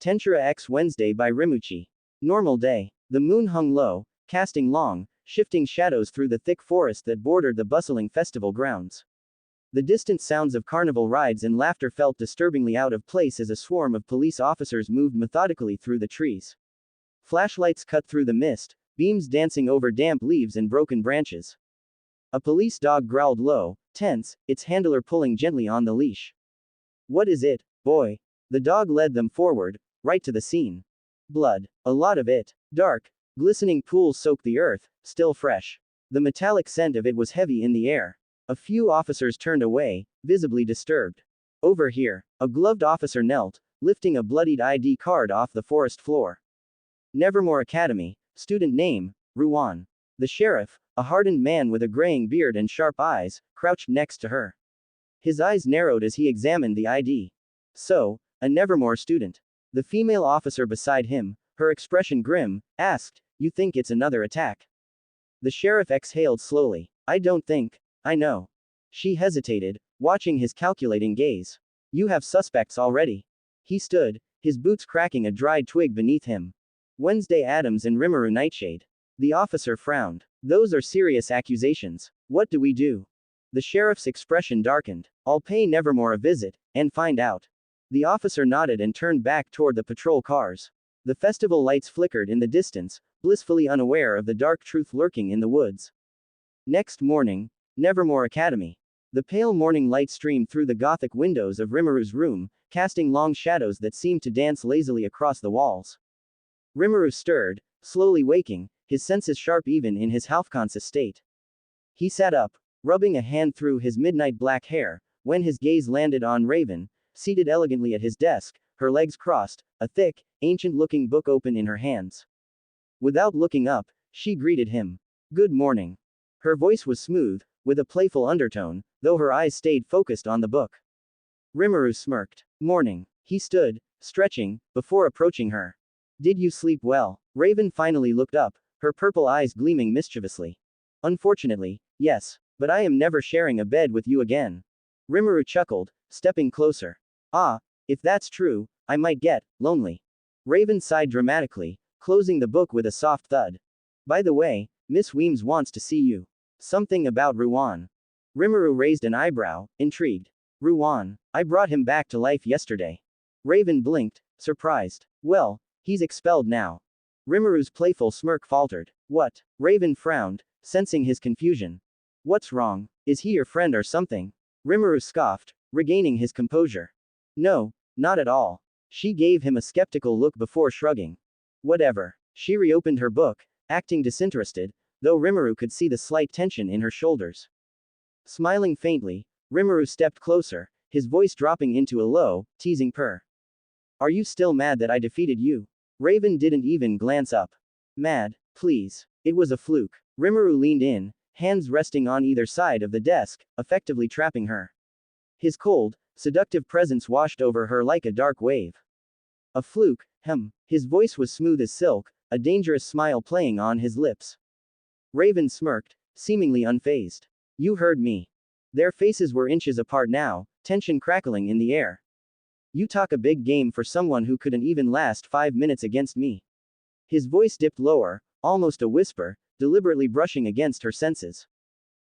Tenshira X Wednesday by Rimuchi. Normal day. The moon hung low, casting long, shifting shadows through the thick forest that bordered the bustling festival grounds. The distant sounds of carnival rides and laughter felt disturbingly out of place as a swarm of police officers moved methodically through the trees. Flashlights cut through the mist, beams dancing over damp leaves and broken branches. A police dog growled low, tense, its handler pulling gently on the leash. "What is it, boy?" The dog led them forward, right to the scene. Blood. A lot of it. Dark, glistening pools soaked the earth, still fresh. The metallic scent of it was heavy in the air. A few officers turned away, visibly disturbed. Over here, a gloved officer knelt, lifting a bloodied ID card off the forest floor. Nevermore Academy, student name, Ruan. The sheriff, a hardened man with a graying beard and sharp eyes, crouched next to her. His eyes narrowed as he examined the ID. So, a Nevermore student. The female officer beside him, her expression grim, asked, "You think it's another attack?" The sheriff exhaled slowly. "I don't think. I know." She hesitated, watching his calculating gaze. "You have suspects already." He stood, his boots cracking a dried twig beneath him. "Wednesday Adams and Rimuru Nightshade." The officer frowned. "Those are serious accusations. What do we do?" The sheriff's expression darkened. "I'll pay Nevermore a visit, and find out." The officer nodded and turned back toward the patrol cars. The festival lights flickered in the distance, blissfully unaware of the dark truth lurking in the woods. Next morning, Nevermore Academy. The pale morning light streamed through the gothic windows of Rimuru's room, casting long shadows that seemed to dance lazily across the walls. Rimuru stirred, slowly waking, his senses sharp even in his half-conscious state. He sat up, rubbing a hand through his midnight black hair, when his gaze landed on Raven, seated elegantly at his desk, her legs crossed, a thick, ancient-looking book open in her hands. Without looking up, she greeted him. "Good morning." Her voice was smooth, with a playful undertone, though her eyes stayed focused on the book. Rimuru smirked. "Morning." He stood, stretching, before approaching her. "Did you sleep well?" Raven finally looked up, her purple eyes gleaming mischievously. "Unfortunately, yes, but I am never sharing a bed with you again." Rimuru chuckled, stepping closer. "Ah, if that's true, I might get lonely." Raven sighed dramatically, closing the book with a soft thud. "By the way, Miss Weems wants to see you." "Something about Ruan." Rimuru raised an eyebrow, intrigued. "Ruan. I brought him back to life yesterday." Raven blinked, surprised. "Well, he's expelled now." Rimuru's playful smirk faltered. "What?" Raven frowned, sensing his confusion. "What's wrong? Is he your friend or something?" Rimuru scoffed, regaining his composure. "No, not at all." She gave him a skeptical look before shrugging. "Whatever." She reopened her book, acting disinterested, though Rimuru could see the slight tension in her shoulders. Smiling faintly, Rimuru stepped closer, his voice dropping into a low, teasing purr. "Are you still mad that I defeated you?" Raven didn't even glance up. "Mad, please. It was a fluke." Rimuru leaned in, hands resting on either side of the desk, effectively trapping her. His cold, seductive presence washed over her like a dark wave. "A fluke, His voice was smooth as silk, a dangerous smile playing on his lips. Raven smirked, seemingly unfazed. "You heard me." Their faces were inches apart now, tension crackling in the air. "You talk a big game for someone who couldn't even last 5 minutes against me." His voice dipped lower, almost a whisper, deliberately brushing against her senses.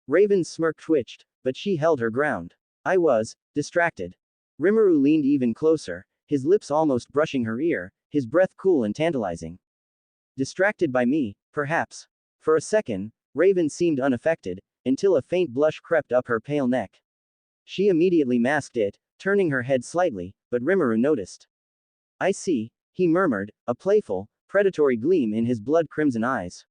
Raven's smirk twitched, but she held her ground. "I was distracted." Rimuru leaned even closer, his lips almost brushing her ear, his breath cool and tantalizing. "Distracted by me, perhaps." For a second, Raven seemed unaffected, until a faint blush crept up her pale neck. She immediately masked it, turning her head slightly, but Rimuru noticed. "I see," he murmured, a playful, predatory gleam in his blood-crimson eyes.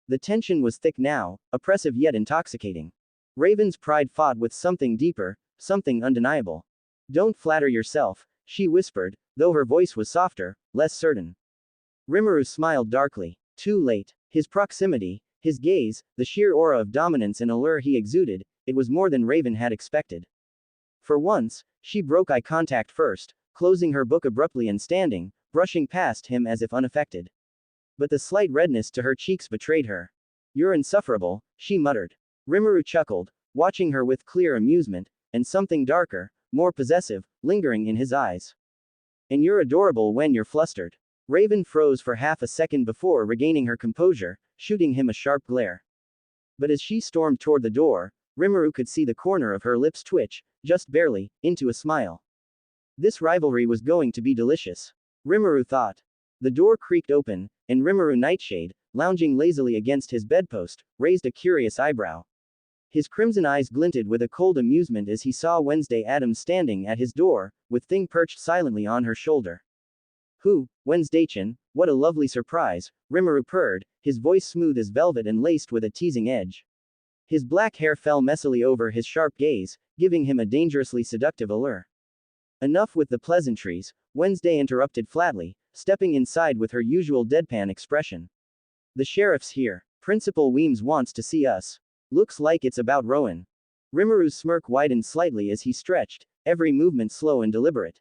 The tension was thick now, oppressive yet intoxicating. Raven's pride fought with something deeper, something undeniable. "Don't flatter yourself," she whispered, though her voice was softer, less certain. Rimuru smiled darkly. Too late. His proximity, his gaze, the sheer aura of dominance and allure he exuded, it was more than Raven had expected. For once, she broke eye contact first, closing her book abruptly and standing, brushing past him as if unaffected. But the slight redness to her cheeks betrayed her. "You're insufferable," she muttered. Rimuru chuckled, watching her with clear amusement, and something darker, more possessive, lingering in his eyes. And you're adorable when you're flustered. Raven froze for half a second before regaining her composure, shooting him a sharp glare. But as she stormed toward the door, Rimuru could see the corner of her lips twitch, just barely, into a smile. This rivalry was going to be delicious. Rimuru thought. The door creaked open, and Rimuru Nightshade, lounging lazily against his bedpost, raised a curious eyebrow. His crimson eyes glinted with a cold amusement as he saw Wednesday Addams standing at his door, with Thing perched silently on her shoulder. Who, Wednesday-chan, what a lovely surprise, Rimuru purred, his voice smooth as velvet and laced with a teasing edge. His black hair fell messily over his sharp gaze, giving him a dangerously seductive allure. Enough with the pleasantries, Wednesday interrupted flatly, stepping inside with her usual deadpan expression. The sheriff's here. Principal Weems wants to see us. Looks like it's about Rowan. Rimuru's smirk widened slightly as he stretched, every movement slow and deliberate.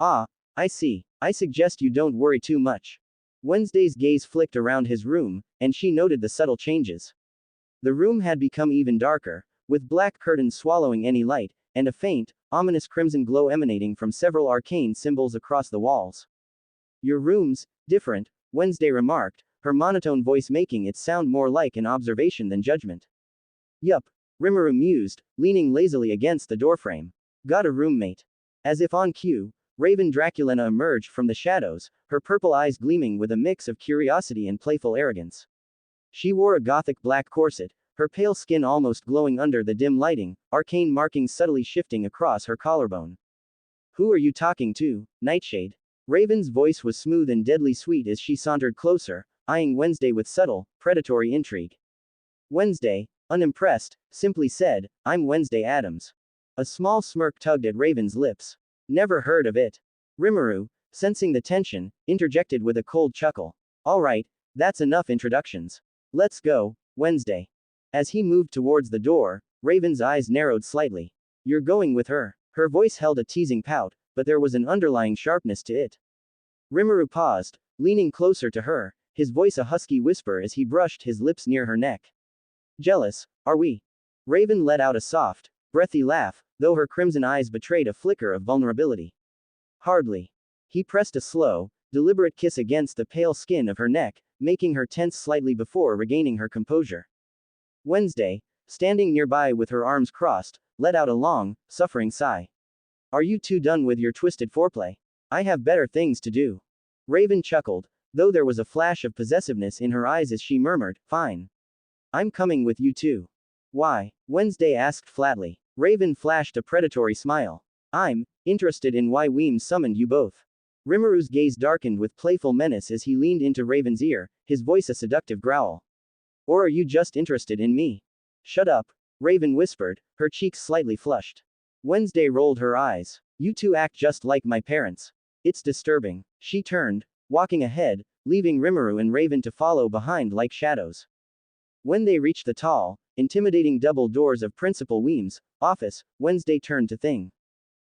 Ah, I see. I suggest you don't worry too much. Wednesday's gaze flicked around his room, and she noted the subtle changes. The room had become even darker, with black curtains swallowing any light, and a faint, ominous crimson glow emanating from several arcane symbols across the walls. Your room's different, Wednesday remarked, her monotone voice making it sound more like an observation than judgment. Yup, Rimuru mused, leaning lazily against the doorframe. Got a roommate. As if on cue, Raven Draculena emerged from the shadows, her purple eyes gleaming with a mix of curiosity and playful arrogance. She wore a gothic black corset, her pale skin almost glowing under the dim lighting, arcane markings subtly shifting across her collarbone. Who are you talking to, Nightshade? Raven's voice was smooth and deadly sweet as she sauntered closer, eyeing Wednesday with subtle, predatory intrigue. Wednesday, unimpressed, simply said, I'm Wednesday Addams. A small smirk tugged at Raven's lips. Never heard of it. Rimuru, sensing the tension, interjected with a cold chuckle. All right, that's enough introductions. Let's go, Wednesday. As he moved towards the door, Raven's eyes narrowed slightly. You're going with her. Her voice held a teasing pout, but there was an underlying sharpness to it. Rimuru paused, leaning closer to her, his voice a husky whisper as he brushed his lips near her neck. Jealous, are we? Raven let out a soft, breathy laugh, though her crimson eyes betrayed a flicker of vulnerability. Hardly. He pressed a slow, deliberate kiss against the pale skin of her neck, making her tense slightly before regaining her composure. Wednesday, standing nearby with her arms crossed, let out a long, suffering sigh. Are you two done with your twisted foreplay? I have better things to do. Raven chuckled, though there was a flash of possessiveness in her eyes as she murmured, fine. I'm coming with you too. Why? Wednesday asked flatly. Raven flashed a predatory smile. I'm interested in why Weems summoned you both. Rimuru's gaze darkened with playful menace as he leaned into Raven's ear, his voice a seductive growl. Or are you just interested in me? Shut up, Raven whispered, her cheeks slightly flushed. Wednesday rolled her eyes. You two act just like my parents. It's disturbing. She turned, walking ahead, leaving Rimuru and Raven to follow behind like shadows. When they reached the tall, intimidating double doors of Principal Weems' office, Wednesday turned to Thing.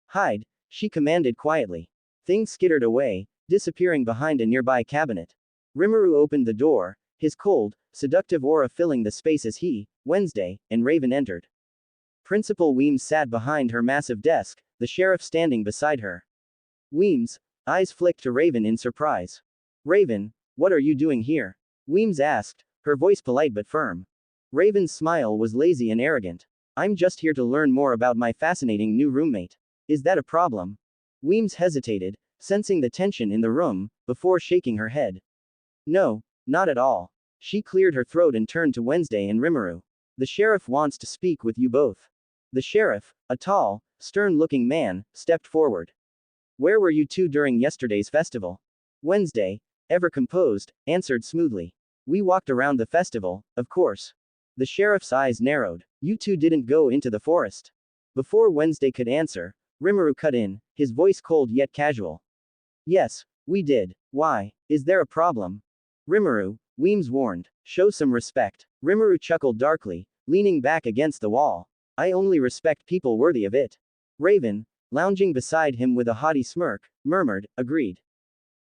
Hide, she commanded quietly. Thing skittered away, disappearing behind a nearby cabinet. Rimuru opened the door, his cold, seductive aura filling the space as he, Wednesday, and Raven entered. Principal Weems sat behind her massive desk, the sheriff standing beside her. Weems' eyes flicked to Raven in surprise. Raven, what are you doing here? Weems asked, her voice polite but firm. Raven's smile was lazy and arrogant. I'm just here to learn more about my fascinating new roommate. Is that a problem? Weems hesitated, sensing the tension in the room, before shaking her head. No, not at all. She cleared her throat and turned to Wednesday and Rimuru. The sheriff wants to speak with you both. The sheriff, a tall, stern-looking man, stepped forward. Where were you two during yesterday's festival? Wednesday, ever composed, answered smoothly. We walked around the festival, of course. The sheriff's eyes narrowed. You two didn't go into the forest. Before Wednesday could answer, Rimuru cut in, his voice cold yet casual. Yes, we did. Why? Is there a problem? Rimuru, Weems warned. Show some respect. Rimuru chuckled darkly, leaning back against the wall. I only respect people worthy of it. Raven, lounging beside him with a haughty smirk, murmured, agreed.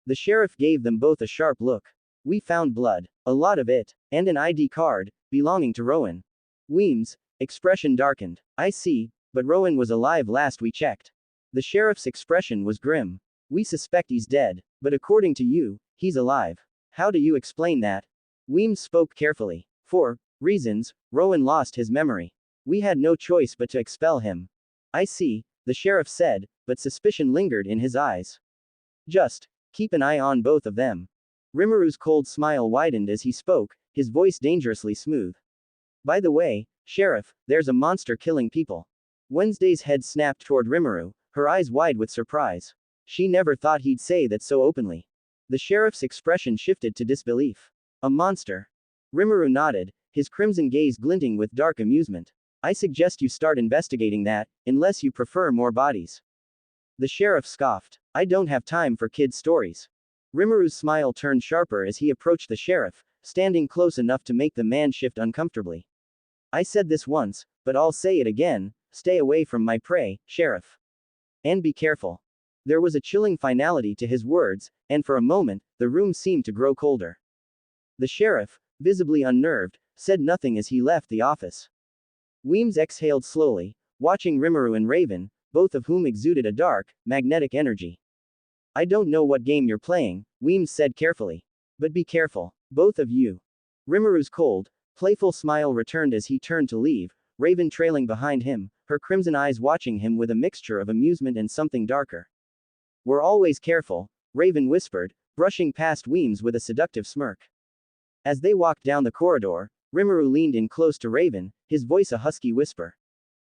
The sheriff gave them both a sharp look. We found blood. A lot of it. And an ID card, belonging to Rowan. Weems' expression darkened. I see, but Rowan was alive last we checked. The sheriff's expression was grim. We suspect he's dead, but according to you, he's alive. How do you explain that? Weems spoke carefully. For reasons, Rowan lost his memory. We had no choice but to expel him. I see, the sheriff said, but suspicion lingered in his eyes. Just keep an eye on both of them. Rimuru's cold smile widened as he spoke, his voice dangerously smooth. By the way, Sheriff, there's a monster killing people. Wednesday's head snapped toward Rimuru, her eyes wide with surprise. She never thought he'd say that so openly. The sheriff's expression shifted to disbelief. A monster. Rimuru nodded, his crimson gaze glinting with dark amusement. I suggest you start investigating that, unless you prefer more bodies. The sheriff scoffed. I don't have time for kids' stories. Rimuru's smile turned sharper as he approached the sheriff, standing close enough to make the man shift uncomfortably. I said this once, but I'll say it again, stay away from my prey, Sheriff. And be careful. There was a chilling finality to his words, and for a moment, the room seemed to grow colder. The sheriff, visibly unnerved, said nothing as he left the office. Weems exhaled slowly, watching Rimuru and Raven, both of whom exuded a dark, magnetic energy. I don't know what game you're playing, Weems said carefully. But be careful, both of you. Rimuru's cold, playful smile returned as he turned to leave, Raven trailing behind him, her crimson eyes watching him with a mixture of amusement and something darker. We're always careful, Raven whispered, brushing past Weems with a seductive smirk. As they walked down the corridor, Rimuru leaned in close to Raven, his voice a husky whisper.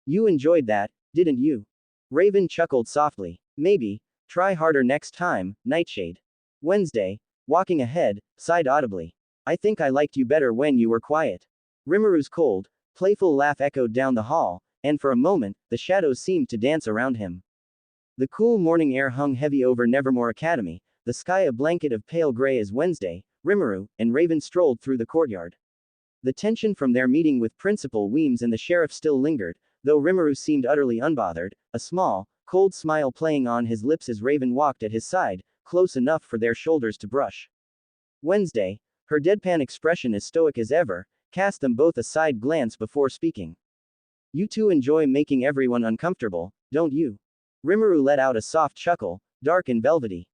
You enjoyed that, didn't you? Raven chuckled softly. Maybe. Try harder next time, Nightshade. Wednesday, walking ahead, sighed audibly. I think I liked you better when you were quiet. Rimuru's cold, playful laugh echoed down the hall, and for a moment, the shadows seemed to dance around him. The cool morning air hung heavy over Nevermore Academy, the sky a blanket of pale gray as Wednesday, Rimuru, and Raven strolled through the courtyard. The tension from their meeting with Principal Weems and the sheriff still lingered, though Rimuru seemed utterly unbothered, a small, cold smile playing on his lips as Raven walked at his side, close enough for their shoulders to brush. Wednesday, her deadpan expression as stoic as ever, cast them both a side glance before speaking. You two enjoy making everyone uncomfortable, don't you? Rimuru let out a soft chuckle, dark and velvety.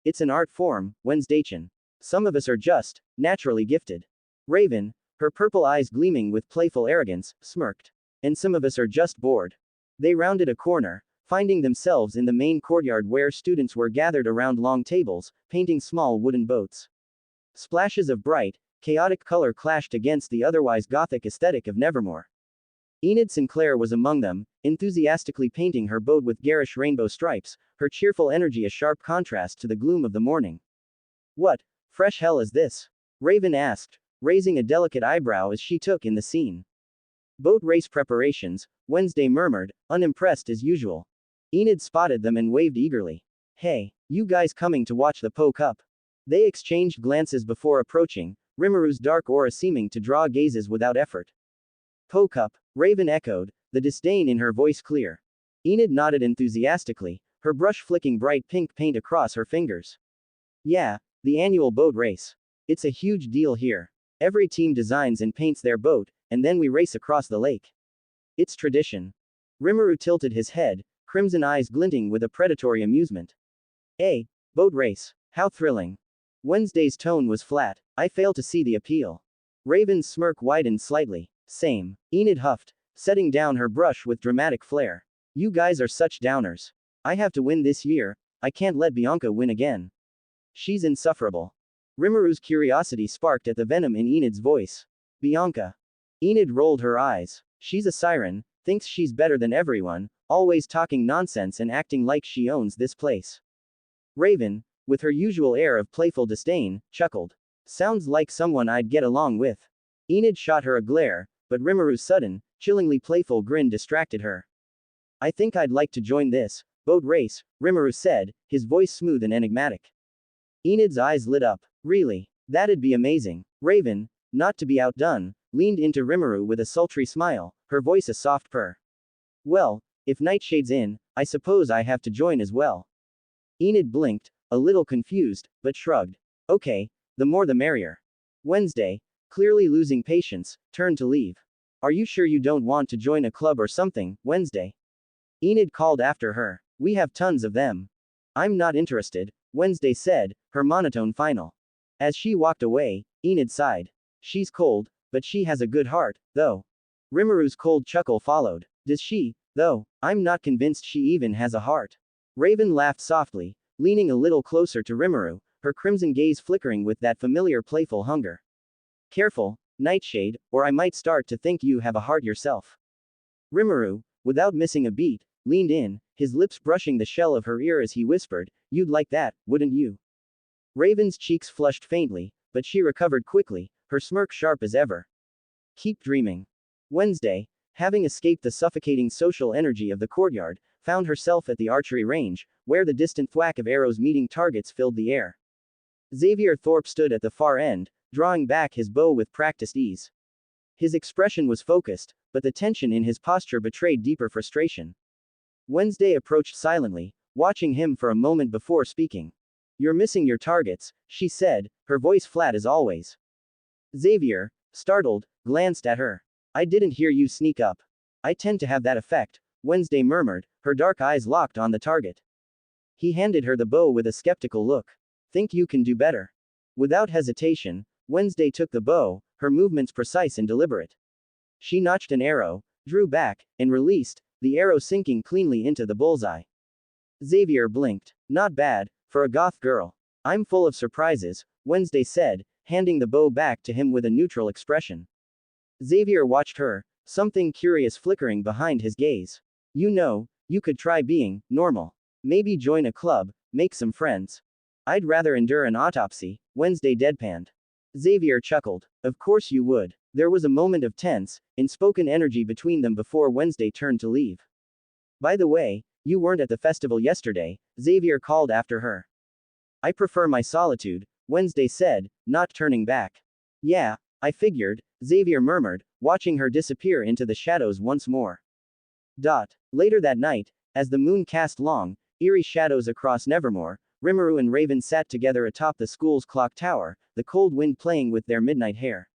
It's an art form, Wednesdaychan. Some of us are just, naturally gifted. Raven, her purple eyes gleaming with playful arrogance, smirked. And some of us are just bored. They rounded a corner, finding themselves in the main courtyard where students were gathered around long tables, painting small wooden boats. Splashes of bright, chaotic color clashed against the otherwise gothic aesthetic of Nevermore. Enid Sinclair was among them, enthusiastically painting her boat with garish rainbow stripes, her cheerful energy a sharp contrast to the gloom of the morning. What fresh hell is this? Raven asked, raising a delicate eyebrow as she took in the scene. Boat race preparations, Wednesday murmured, unimpressed as usual. Enid spotted them and waved eagerly. Hey, you guys coming to watch the Po Cup? They exchanged glances before approaching, Rimuru's dark aura seeming to draw gazes without effort. Po Cup, Raven echoed, the disdain in her voice clear. Enid nodded enthusiastically, her brush flicking bright pink paint across her fingers. Yeah, the annual boat race. It's a huge deal here. Every team designs and paints their boat, and then we race across the lake. It's tradition. Rimuru tilted his head, crimson eyes glinting with a predatory amusement. Boat race. How thrilling. Wednesday's tone was flat. I fail to see the appeal. Raven's smirk widened slightly. Same. Enid huffed, setting down her brush with dramatic flair. You guys are such downers. I have to win this year, I can't let Bianca win again. She's insufferable. Rimuru's curiosity sparked at the venom in Enid's voice. Bianca. Enid rolled her eyes. She's a siren, thinks she's better than everyone, always talking nonsense and acting like she owns this place. Raven, with her usual air of playful disdain, chuckled. Sounds like someone I'd get along with. Enid shot her a glare, but Rimuru's sudden, chillingly playful grin distracted her. I think I'd like to join this boat race, Rimuru said, his voice smooth and enigmatic. Enid's eyes lit up. Really? That'd be amazing. Raven, not to be outdone, leaned into Rimuru with a sultry smile, her voice a soft purr. Well, if Nightshade's in, I suppose I have to join as well. Enid blinked, a little confused, but shrugged. Okay, the more the merrier. Wednesday, clearly losing patience, turned to leave. Are you sure you don't want to join a club or something, Wednesday? Enid called after her. We have tons of them. I'm not interested, Wednesday said, her monotone final. As she walked away, Enid sighed. She's cold, but she has a good heart, though. Rimuru's cold chuckle followed. Does she, though? I'm not convinced she even has a heart. Raven laughed softly, leaning a little closer to Rimuru, her crimson gaze flickering with that familiar playful hunger. Careful, Nightshade, or I might start to think you have a heart yourself. Rimuru, without missing a beat, leaned in, his lips brushing the shell of her ear as he whispered, You'd like that, wouldn't you? Raven's cheeks flushed faintly, but she recovered quickly, her smirk sharp as ever. Keep dreaming. Wednesday, having escaped the suffocating social energy of the courtyard, found herself at the archery range, where the distant thwack of arrows meeting targets filled the air. Xavier Thorpe stood at the far end, drawing back his bow with practiced ease. His expression was focused, but the tension in his posture betrayed deeper frustration. Wednesday approached silently, watching him for a moment before speaking. You're missing your targets, she said, her voice flat as always. Xavier, startled, glanced at her. I didn't hear you sneak up. I tend to have that effect, Wednesday murmured, her dark eyes locked on the target. He handed her the bow with a skeptical look. Think you can do better? Without hesitation, Wednesday took the bow, her movements precise and deliberate. She notched an arrow, drew back, and released, the arrow sinking cleanly into the bullseye. Xavier blinked. Not bad, for a goth girl. I'm full of surprises, Wednesday said, handing the bow back to him with a neutral expression. Xavier watched her, something curious flickering behind his gaze. You know, you could try being normal. Maybe join a club, make some friends. I'd rather endure an autopsy, Wednesday deadpanned. Xavier chuckled. Of course you would. There was a moment of tense, unspoken energy between them before Wednesday turned to leave. By the way, you weren't at the festival yesterday, Xavier called after her. I prefer my solitude, Wednesday said, not turning back. Yeah, I figured, Xavier murmured, watching her disappear into the shadows once more. Later that night, as the moon cast long, eerie shadows across Nevermore, Rimuru and Raven sat together atop the school's clock tower, the cold wind playing with their midnight hair.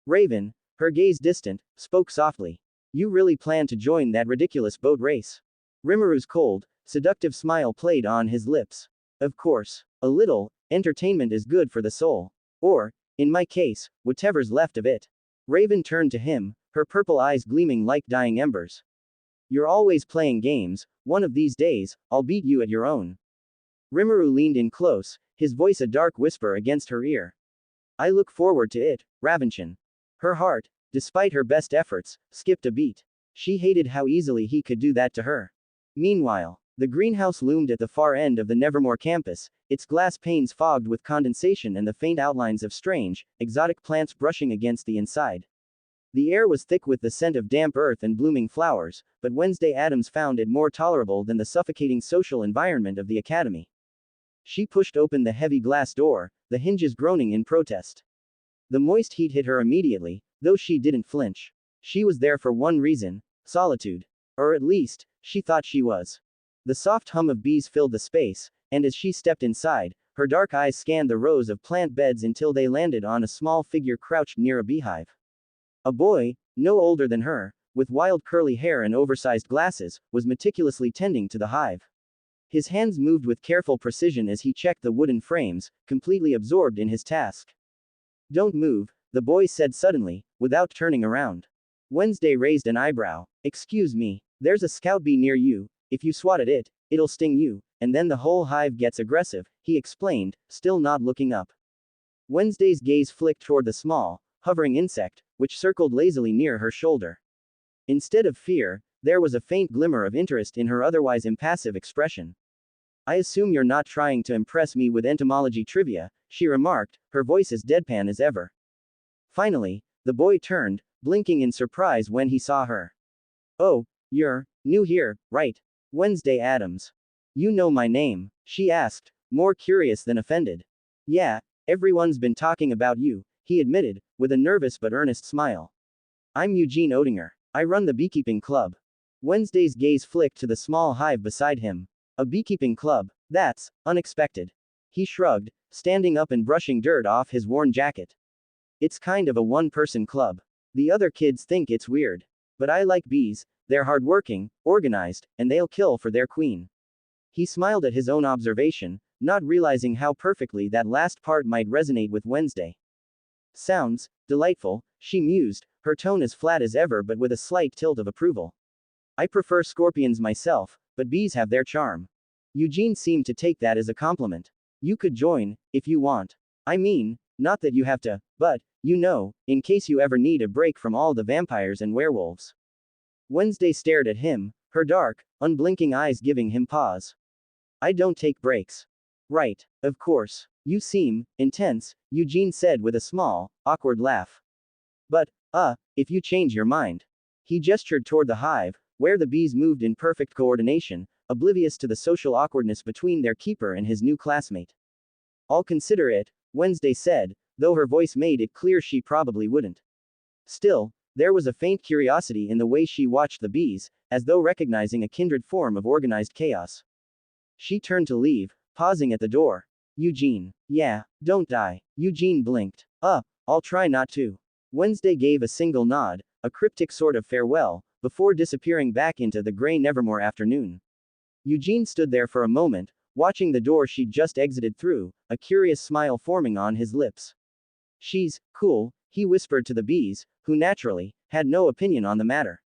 Raven, her gaze distant, spoke softly. You really plan to join that ridiculous boat race? Rimuru's cold, seductive smile played on his lips. Of course. A little entertainment is good for the soul. Or, in my case, whatever's left of it. Raven turned to him, her purple eyes gleaming like dying embers. You're always playing games, one of these days, I'll beat you at your own. Rimuru leaned in close, his voice a dark whisper against her ear. I look forward to it, Ravenchan. Her heart, despite her best efforts, skipped a beat. She hated how easily he could do that to her. Meanwhile, the greenhouse loomed at the far end of the Nevermore campus, its glass panes fogged with condensation and the faint outlines of strange, exotic plants brushing against the inside. The air was thick with the scent of damp earth and blooming flowers, but Wednesday Addams found it more tolerable than the suffocating social environment of the academy. She pushed open the heavy glass door, the hinges groaning in protest. The moist heat hit her immediately, though she didn't flinch. She was there for one reason, solitude. Or at least, she thought she was. The soft hum of bees filled the space, and as she stepped inside, her dark eyes scanned the rows of plant beds until they landed on a small figure crouched near a beehive. A boy, no older than her, with wild curly hair and oversized glasses, was meticulously tending to the hive. His hands moved with careful precision as he checked the wooden frames, completely absorbed in his task. Don't move, the boy said suddenly, without turning around. Wednesday raised an eyebrow. Excuse me, there's a scout bee near you, if you swat at it, it'll sting you, and then the whole hive gets aggressive, he explained, still not looking up. Wednesday's gaze flicked toward the small, hovering insect, which circled lazily near her shoulder. Instead of fear, there was a faint glimmer of interest in her otherwise impassive expression. I assume you're not trying to impress me with entomology trivia, she remarked, her voice as deadpan as ever. Finally, the boy turned, blinking in surprise when he saw her. Oh, you're new here, right? Wednesday Addams. You know my name, she asked, more curious than offended. Yeah, everyone's been talking about you, he admitted, with a nervous but earnest smile. I'm Eugene Oettinger. I run the beekeeping club. Wednesday's gaze flicked to the small hive beside him. A beekeeping club? That's unexpected. He shrugged, standing up and brushing dirt off his worn jacket. It's kind of a one-person club. The other kids think it's weird. But I like bees, they're hardworking, organized, and they'll kill for their queen. He smiled at his own observation, not realizing how perfectly that last part might resonate with Wednesday. Sounds delightful, she mused, her tone as flat as ever but with a slight tilt of approval. I prefer scorpions myself, but bees have their charm. Eugene seemed to take that as a compliment. You could join, if you want. I mean, not that you have to, but, you know, in case you ever need a break from all the vampires and werewolves. Wednesday stared at him, her dark, unblinking eyes giving him pause. I don't take breaks. Right, of course. You seem intense, Eugene said with a small, awkward laugh. But, if you change your mind. He gestured toward the hive, where the bees moved in perfect coordination, oblivious to the social awkwardness between their keeper and his new classmate. I'll consider it, Wednesday said, though her voice made it clear she probably wouldn't. Still, there was a faint curiosity in the way she watched the bees, as though recognizing a kindred form of organized chaos. She turned to leave, pausing at the door. Eugene. Yeah, don't die. Eugene blinked. I'll try not to. Wednesday gave a single nod, a cryptic sort of farewell, before disappearing back into the gray Nevermore afternoon. Eugene stood there for a moment, watching the door she'd just exited through, a curious smile forming on his lips. She's cool, he whispered to the bees, who naturally had no opinion on the matter.